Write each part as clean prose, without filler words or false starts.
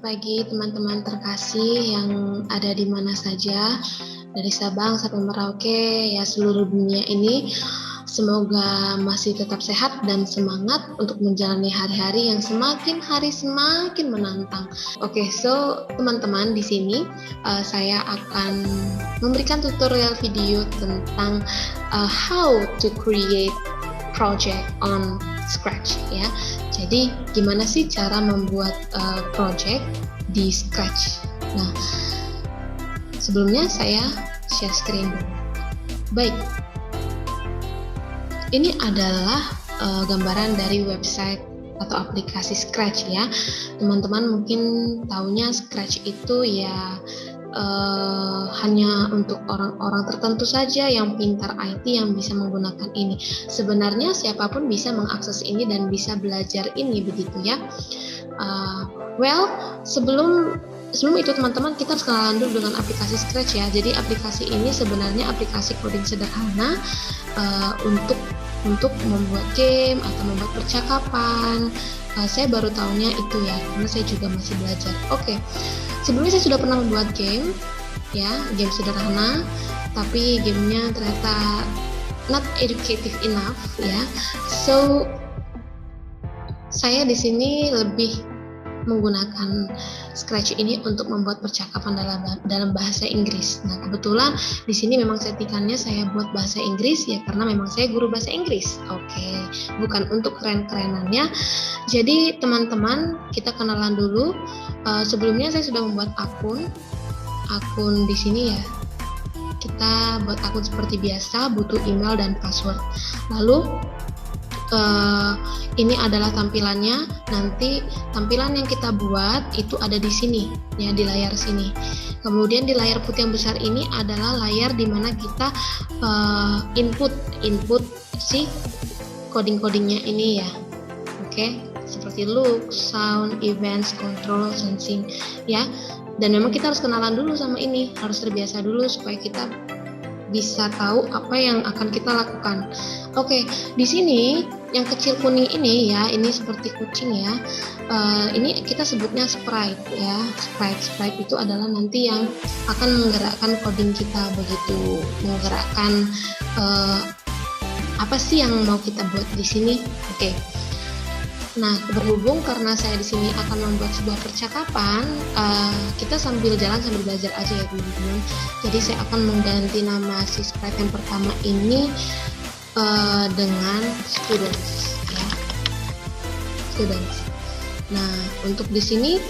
pagi teman-teman terkasih yang ada di mana saja, dari Sabang sampai Merauke, ya seluruh dunia ini. Semoga masih tetap sehat dan semangat untuk menjalani hari-hari yang semakin hari semakin menantang. Oke, so teman-teman di sini saya akan memberikan tutorial video tentang how to create project on Scratch ya. Jadi gimana sih cara membuat project di Scratch? Nah, sebelumnya saya share screen dulu. Baik, ini adalah gambaran dari website atau aplikasi Scratch ya. Teman-teman mungkin taunya Scratch itu ya hanya untuk orang-orang tertentu saja yang pintar IT yang bisa menggunakan ini. Sebenarnya siapapun bisa mengakses ini dan bisa belajar ini, begitu ya. Sebelum itu teman-teman, kita harus kenalan dulu dengan aplikasi Scratch ya. Jadi aplikasi ini sebenarnya aplikasi coding sederhana untuk membuat game atau membuat percakapan. Saya baru tahunya itu ya, karena saya juga masih belajar. Oke. Sebelumnya saya sudah pernah membuat game, ya, game sederhana, tapi gamenya ternyata not educative enough, ya. So, saya di sini lebih menggunakan Scratch ini untuk membuat percakapan dalam bahasa Inggris. Nah, kebetulan di sini memang settingannya saya buat bahasa Inggris ya, karena memang saya guru bahasa Inggris. Oke, bukan untuk keren-kerenannya. Jadi teman-teman, kita kenalan dulu. Sebelumnya saya sudah membuat akun di sini ya. Kita buat akun seperti biasa, butuh email dan password. Lalu ini adalah tampilannya. Nanti tampilan yang kita buat itu ada di sini ya, di layar sini. Kemudian di layar putih yang besar ini adalah layar di mana kita input si coding-codingnya ini ya. Oke, seperti look, sound, events, control, sensing ya. Dan memang kita harus kenalan dulu sama ini, harus terbiasa dulu supaya kita bisa tahu apa yang akan kita lakukan. Oke, di sini yang kecil kuning ini ya, ini seperti kucing ya. Ini kita sebutnya sprite ya. Sprite itu adalah nanti yang akan menggerakkan coding kita, begitu. Menggerakkan apa sih yang mau kita buat di sini? Oke. Nah, berhubung karena saya di sini akan membuat sebuah percakapan, kita sambil jalan sambil belajar aja ya teman-teman. Jadi saya akan mengganti nama si sprite yang pertama ini dengan students ya. Students. Nah, untuk di sini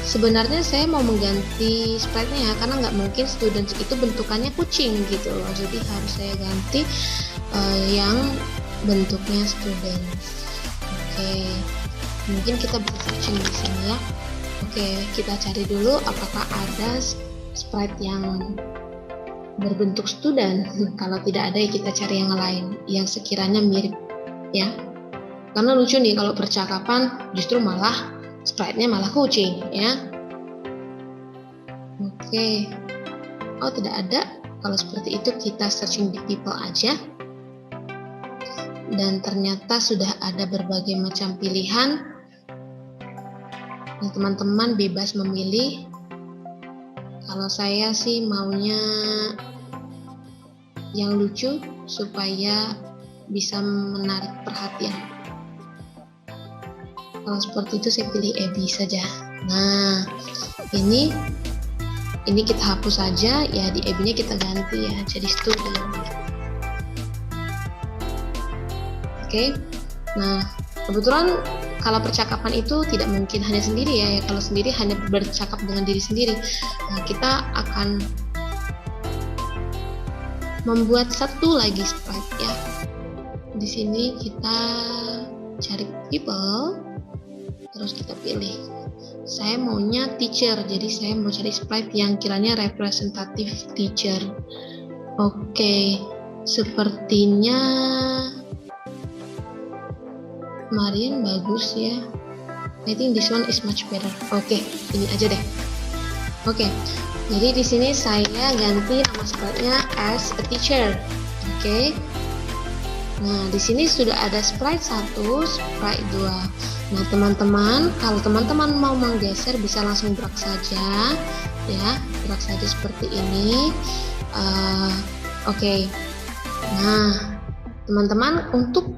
sebenarnya saya mau mengganti sprite-nya ya, karena nggak mungkin students itu bentukannya kucing gitu loh. Jadi harus saya ganti yang bentuknya students. Oke, mungkin kita bisa searching di sini ya. Oke, kita cari dulu apakah ada sprite yang berbentuk student. Kalau tidak ada ya kita cari yang lain yang sekiranya mirip ya. Karena lucu nih kalau percakapan justru malah sprite-nya malah kucing ya. Oke. Oh, tidak ada. Kalau seperti itu kita searching di people aja. Dan ternyata sudah ada berbagai macam pilihan. Nah, teman-teman bebas memilih. Kalau saya sih maunya yang lucu supaya bisa menarik perhatian. Kalau seperti itu saya pilih Abby saja. Nah, ini kita hapus saja ya, di Abby-nya kita ganti ya jadi student. Oke. Nah, kebetulan kalau percakapan itu tidak mungkin hanya sendiri ya. Kalau sendiri hanya bercakap dengan diri sendiri. Nah, kita akan membuat satu lagi sprite ya. Di sini kita cari people, terus kita pilih. Saya maunya teacher, jadi saya mau cari sprite yang kiranya representative teacher. Oke, sepertinya Marian bagus ya. I think this one is much better. Oke, ini aja deh. Oke, jadi di sini saya ganti nama sprite-nya as a teacher. Oke. Nah, di sini sudah ada sprite 1, sprite 2. Nah, teman-teman, kalau teman-teman mau menggeser bisa langsung drag saja, ya, drag saja seperti ini. Oke. Nah, teman-teman, untuk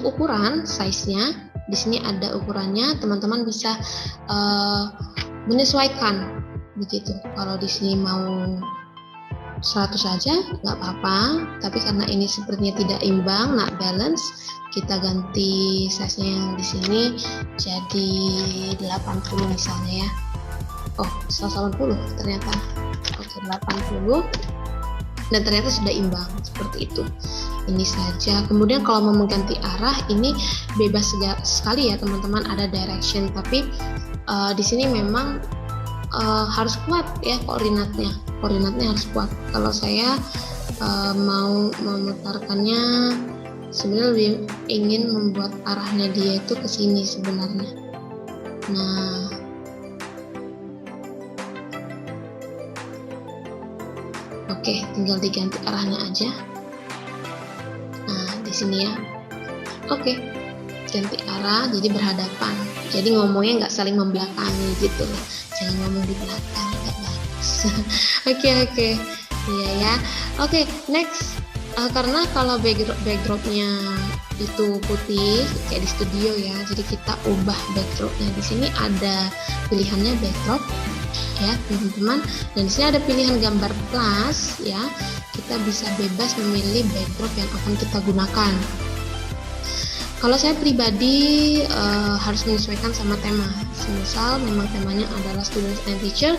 ukuran size-nya di sini ada ukurannya, teman-teman bisa menyesuaikan begitu. Kalau di sini mau 100 saja nggak apa-apa, tapi karena ini sepertinya tidak imbang, not balance, kita ganti size-nya yang di sini jadi 80 misalnya ya. Oh, 180 ternyata. Oke, 80. Dan ternyata sudah imbang seperti itu. Ini saja. Kemudian kalau mau mengganti arah, ini bebas sekali ya teman-teman, ada direction, tapi di sini memang harus kuat ya koordinatnya harus kuat. Kalau saya mau memutarkannya, sebenarnya lebih ingin membuat arahnya dia itu ke sini sebenarnya. Nah, oke, tinggal diganti arahnya aja. Nah, di sini ya. Oke, ganti arah jadi berhadapan. Jadi ngomongnya nggak saling membelakangi gitu loh. Jangan ngomong di belakang, nggak bagus. Oke. Iya ya. Oke, next. Karena kalau backdropnya itu putih kayak di studio ya, jadi kita ubah backdropnya. Di sini ada pilihannya backdrop ya teman-teman, dan di sini ada pilihan gambar plus ya. Kita bisa bebas memilih backdrop yang akan kita gunakan. Kalau saya pribadi harus menyesuaikan sama tema. Misal memang temanya adalah students and teacher,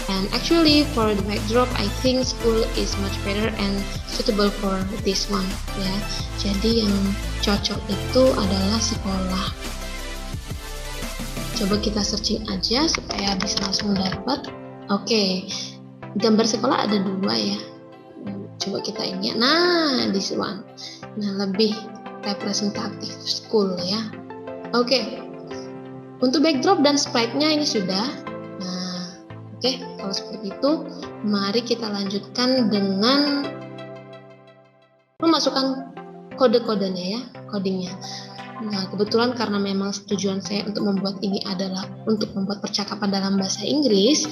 and actually for the backdrop I think school is much better and suitable for this one ya. Jadi yang cocok itu adalah sekolah. Coba kita searching aja supaya bisa langsung dapat. Oke, gambar sekolah ada 2 ya. Coba kita ini. Nah, this one. Nah, lebih representatif school ya. Oke. Untuk backdrop dan sprite-nya ini sudah. Nah, oke, kalau seperti itu, mari kita lanjutkan dengan memasukkan kode-kodenya ya, codingnya. Nah, kebetulan karena memang tujuan saya untuk membuat ini adalah untuk membuat percakapan dalam bahasa Inggris,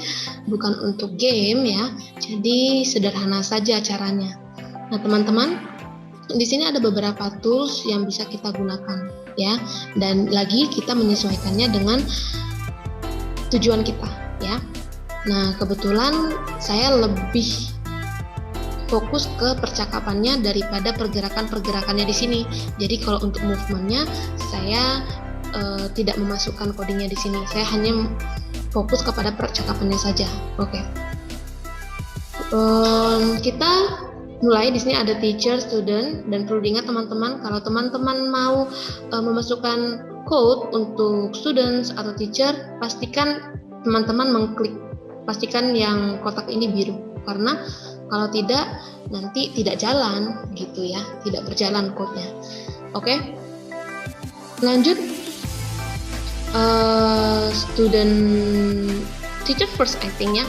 bukan untuk game ya. Jadi sederhana saja caranya. Nah, teman-teman, di sini ada beberapa tools yang bisa kita gunakan ya, dan lagi kita menyesuaikannya dengan tujuan kita ya. Nah, kebetulan saya lebih fokus ke percakapannya daripada pergerakan-pergerakannya di sini. Jadi kalau untuk movementnya saya tidak memasukkan codingnya di sini. Saya hanya fokus kepada percakapannya saja. Oke. Kita mulai. Di sini ada teacher, student, dan perlu diingat teman-teman, kalau teman-teman mau memasukkan code untuk students atau teacher, pastikan teman-teman mengklik, pastikan yang kotak ini biru, karena kalau tidak nanti tidak jalan gitu ya, tidak berjalan code-nya. Oke. Lanjut, student, teacher first I think ya.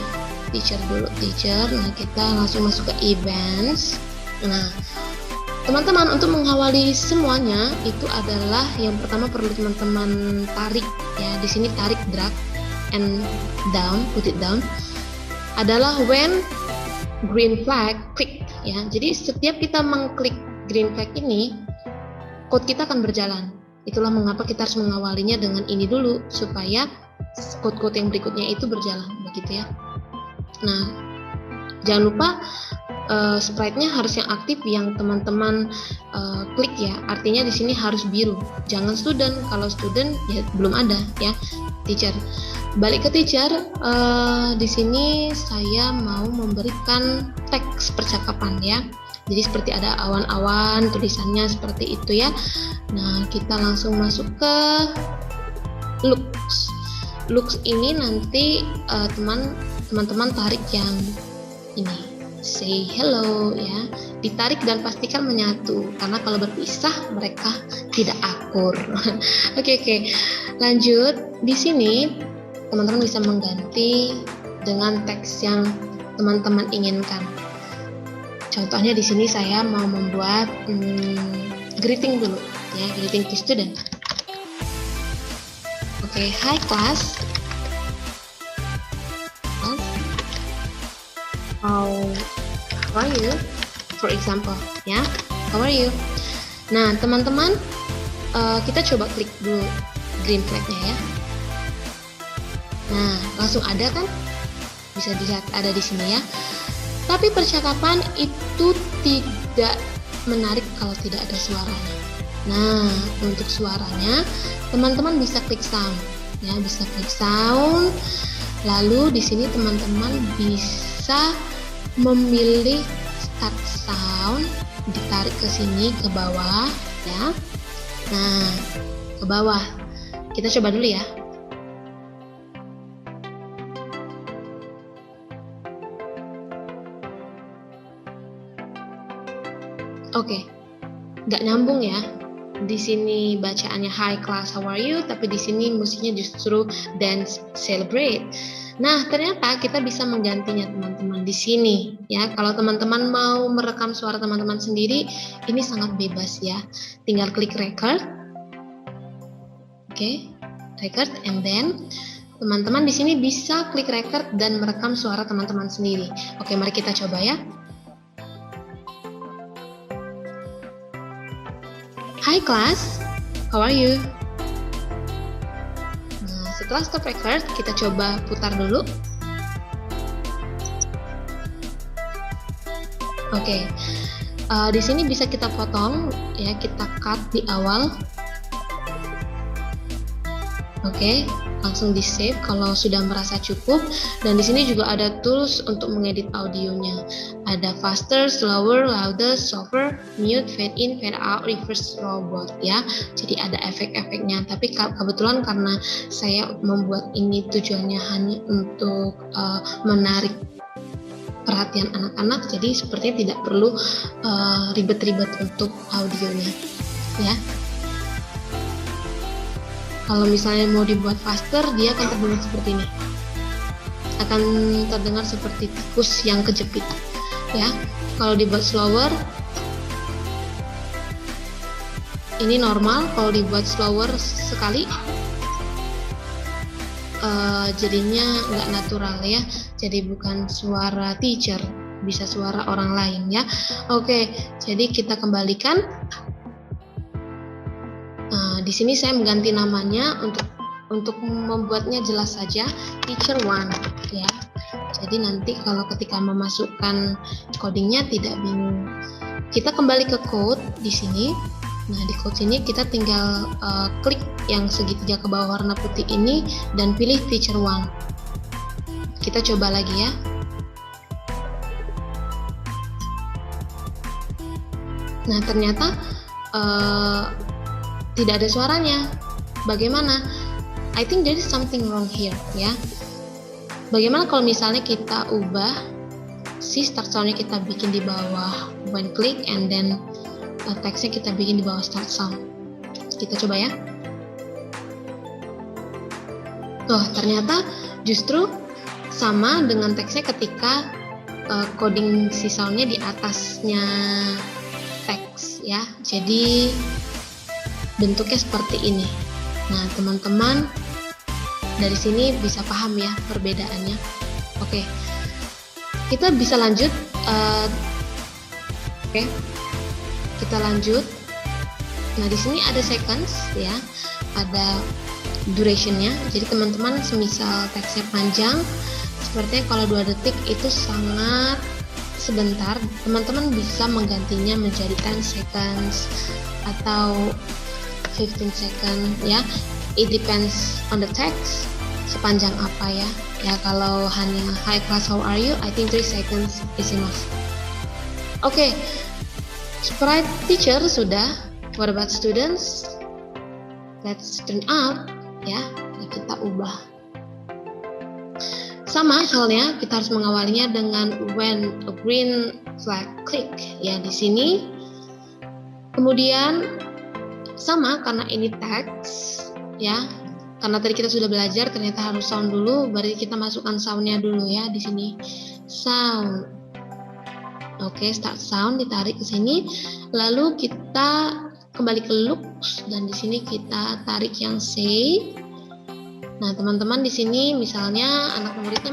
Teacher dulu, teacher. Nah, kita langsung masuk ke events. Nah, teman-teman, untuk mengawali semuanya itu adalah yang pertama perlu teman-teman tarik ya. Di sini tarik, drag and down, put it down. Adalah when green flag click ya. Jadi setiap kita mengklik green flag ini, code kita akan berjalan. Itulah mengapa kita harus mengawalinya dengan ini dulu supaya code-code yang berikutnya itu berjalan begitu ya. Nah, jangan lupa sprite-nya harus yang aktif, yang teman-teman klik ya. Artinya di sini harus biru. Jangan student. Kalau student ya belum ada ya. Teacher. Balik ke teacher. Di sini saya mau memberikan teks percakapan ya. Jadi seperti ada awan-awan, tulisannya seperti itu ya. Nah, kita langsung masuk ke looks. Looks ini nanti teman-teman tarik yang ini, say hello ya, ditarik dan pastikan menyatu, karena kalau berpisah mereka tidak akur. Oke. Lanjut, di sini teman-teman bisa mengganti dengan teks yang teman-teman inginkan. Contohnya di sini saya mau membuat greeting dulu ya, greeting to student. Oke, hi class. How are you? For example, ya, how are you? Nah, teman-teman, kita coba klik dulu green flag-nya ya. Nah, langsung ada kan? Bisa dilihat ada di sini ya. Tapi percakapan itu tidak menarik kalau tidak ada suaranya. Nah, untuk suaranya, teman-teman bisa klik sound, ya, bisa klik sound. Lalu di sini teman-teman bisa memilih start sound, ditarik ke sini ke bawah, ya. Nah, ke bawah. Kita coba dulu ya. Oke, nggak nyambung ya. Di sini bacaannya hi class, how are you? Tapi di sini musiknya justru dance celebrate. Nah, ternyata kita bisa menggantinya teman-teman di sini ya. Kalau teman-teman mau merekam suara teman-teman sendiri, ini sangat bebas ya. Tinggal klik record. Oke, record, and then teman-teman di sini bisa klik record dan merekam suara teman-teman sendiri. Oke, mari kita coba ya. Hi class, how are you? Nah, setelah stop record, kita coba putar dulu. Oke, di sini bisa kita potong, ya, kita cut di awal. Oke, langsung di save kalau sudah merasa cukup. Dan di sini juga ada tools untuk mengedit audionya. Ada faster, slower, louder, softer, mute, fade in, fade out, reverse, robot ya. Jadi ada efek-efeknya. Tapi kebetulan karena saya membuat ini tujuannya hanya untuk menarik perhatian anak-anak, jadi sepertinya tidak perlu ribet-ribet untuk audionya ya. Kalau misalnya mau dibuat faster, dia akan terdengar seperti ini. Akan terdengar seperti tikus yang kejepit. Ya. Kalau dibuat slower, ini normal. Kalau dibuat slower sekali, jadinya nggak natural ya. Jadi bukan suara teacher, bisa suara orang lain ya. Oke, jadi kita kembalikan. Di sini saya mengganti namanya untuk membuatnya jelas saja, teacher one ya. Jadi nanti kalau ketika memasukkan codingnya tidak bingung. Kita kembali ke code di sini. Nah, di code sini kita tinggal klik yang segitiga ke bawah warna putih ini dan pilih teacher one. Kita coba lagi ya. Nah, ternyata tidak ada suaranya. Bagaimana? I think there is something wrong here ya. Bagaimana kalau misalnya kita ubah si start sound-nya kita bikin di bawah when click, and then teksnya kita bikin di bawah start sound. Kita coba ya. Tuh, ternyata justru sama dengan teksnya ketika coding si sound-nya di atasnya teks ya. Jadi bentuknya seperti ini. Nah, teman-teman dari sini bisa paham ya perbedaannya. Oke, kita bisa lanjut. Oke, kita lanjut. Nah, di sini ada seconds ya, ada durationnya. Jadi teman-teman semisal teksnya panjang, sepertinya kalau 2 detik itu sangat sebentar, teman-teman bisa menggantinya menjadi 10 seconds atau 15 second ya. It depends on the text, sepanjang apa ya. Ya, kalau hanya hi class, how are you, I think 3 seconds is enough. Oke, sprite teacher sudah. What about students? Let's turn out ya. Kita ubah. Sama halnya, kita harus mengawalinya dengan when a green flag click ya di sini. Kemudian sama karena ini teks ya, karena tadi kita sudah belajar ternyata harus sound dulu, berarti kita masukkan soundnya dulu ya di sini, sound. Oke, start sound ditarik ke sini, lalu kita kembali ke looks dan di sini kita tarik yang say, Nah, teman-teman di sini misalnya anak muridnya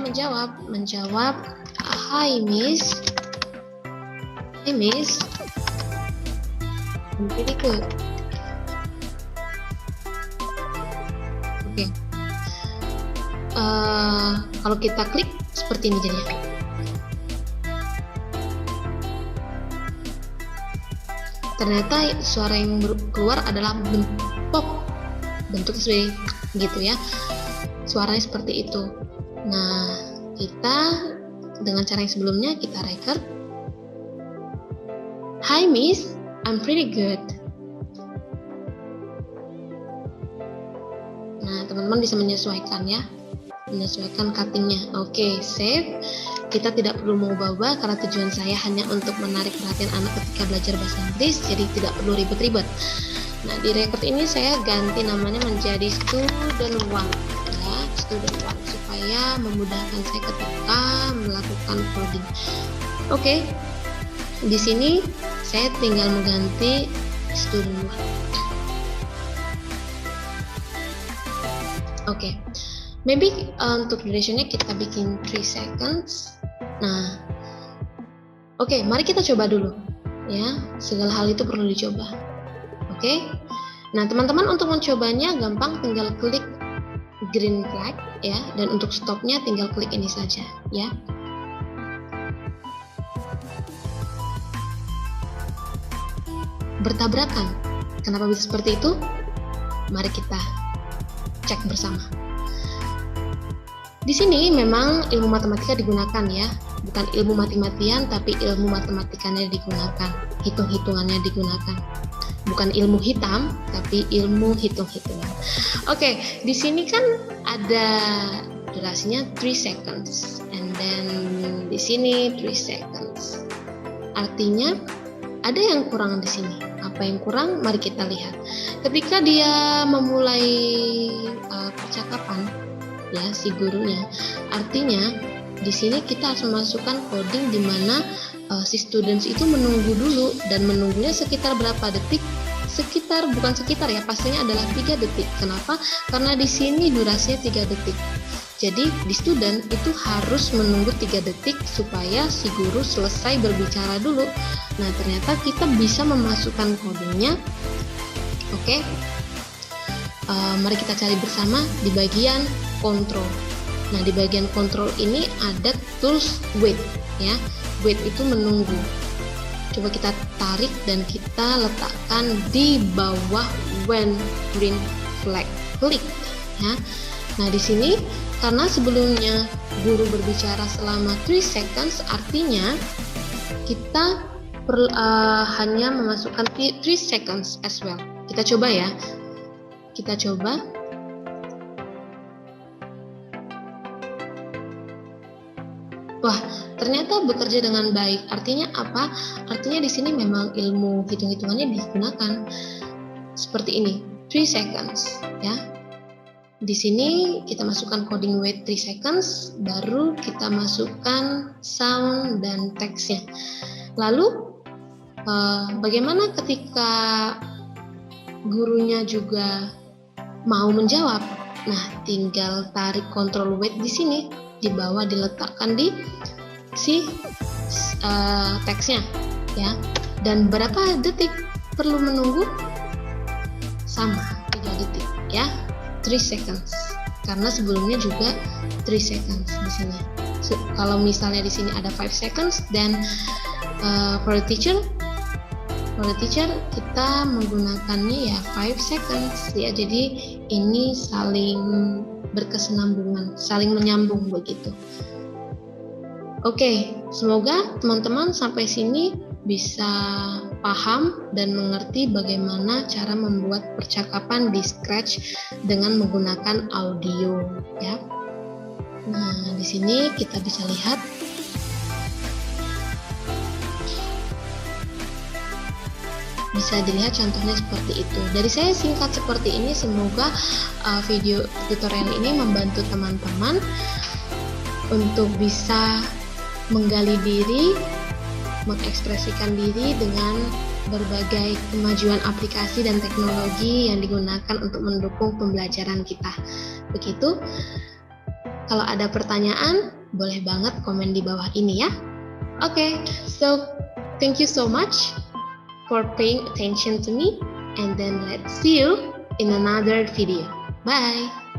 menjawab, "Hi Miss, I'm pretty good." Oke. Kalau kita klik seperti ini jadinya. Ternyata suara yang keluar adalah bentuk seperti gitu ya. Suaranya seperti itu. Nah, kita dengan cara yang sebelumnya kita record. "Hi Miss, I'm pretty good." Nah, teman-teman bisa menyesuaikan ya. Menyesuaikan cuttingnya. Oke, save. Kita tidak perlu mengubah karena tujuan saya hanya untuk menarik perhatian anak ketika belajar bahasa Inggris, jadi tidak perlu ribet-ribet. Nah, di record ini saya ganti namanya menjadi student 1 ya, student 1 supaya memudahkan saya ketika melakukan coding. Oke. Di sini saya tinggal mengganti student 1. Oke. Maybe untuk durationnya kita bikin 3 seconds. Nah, oke, mari kita coba dulu ya. Segala hal itu perlu dicoba. Oke. Nah, teman-teman untuk mencobanya gampang, tinggal klik green flag ya, dan untuk stopnya tinggal klik ini saja ya. Bertabrakan. Kenapa bisa seperti itu? Mari kita cek bersama. Di sini memang ilmu matematika digunakan ya, bukan ilmu mati-matian tapi ilmu matematikanya digunakan, hitung-hitungannya digunakan. Bukan ilmu hitam tapi ilmu hitung-hitungan. Oke, di sini kan ada durasinya 3 seconds and then di sini 3 seconds. Artinya ada yang kurang di sini. Apa yang kurang? Mari kita lihat. Ketika dia memulai percakapan ya si gurunya, artinya di sini kita harus memasukkan coding di mana si students itu menunggu dulu, dan menunggunya sekitar berapa detik? Pastinya adalah 3 detik. Kenapa? Karena di sini durasinya 3 detik. Jadi di student itu harus menunggu 3 detik supaya si guru selesai berbicara dulu. Nah, ternyata kita bisa memasukkan codingnya. Oke. Mari kita cari bersama di bagian control. Nah, di bagian control ini ada tools wait ya. Wait itu menunggu. Coba kita tarik dan kita letakkan di bawah when green flag. Klik ya. Nah, di sini karena sebelumnya guru berbicara selama 3 seconds, artinya kita hanya memasukkan 3 seconds as well. Kita coba ya. Kita coba. Wah, ternyata bekerja dengan baik. Artinya apa? Artinya di sini memang ilmu hitung-hitungannya digunakan. Seperti ini, 3 seconds ya. Di sini kita masukkan coding wait 3 seconds, baru kita masukkan sound dan teksnya. Lalu bagaimana ketika gurunya juga mau menjawab? Nah, tinggal tarik control wait di sini, di bawah diletakkan di si teksnya ya. Dan berapa detik perlu menunggu? Sama, 3 detik ya. 3 seconds. Karena sebelumnya juga 3 seconds di sini. Kalau misalnya di sini ada 5 seconds, dan for the teacher kita menggunakannya ya 5 seconds ya. Jadi ini saling berkesinambungan, saling menyambung begitu. Oke, semoga teman-teman sampai sini bisa paham dan mengerti bagaimana cara membuat percakapan di Scratch dengan menggunakan audio ya. Nah, di sini kita bisa lihat bisa dilihat contohnya seperti itu. Dari saya singkat seperti ini, semoga video tutorial ini membantu teman-teman untuk bisa menggali diri, mengekspresikan diri dengan berbagai kemajuan aplikasi dan teknologi yang digunakan untuk mendukung pembelajaran kita. Begitu. Kalau ada pertanyaan, boleh banget komen di bawah ini ya. Okay, so thank you so much for paying attention to me, and then let's see you in another video. Bye!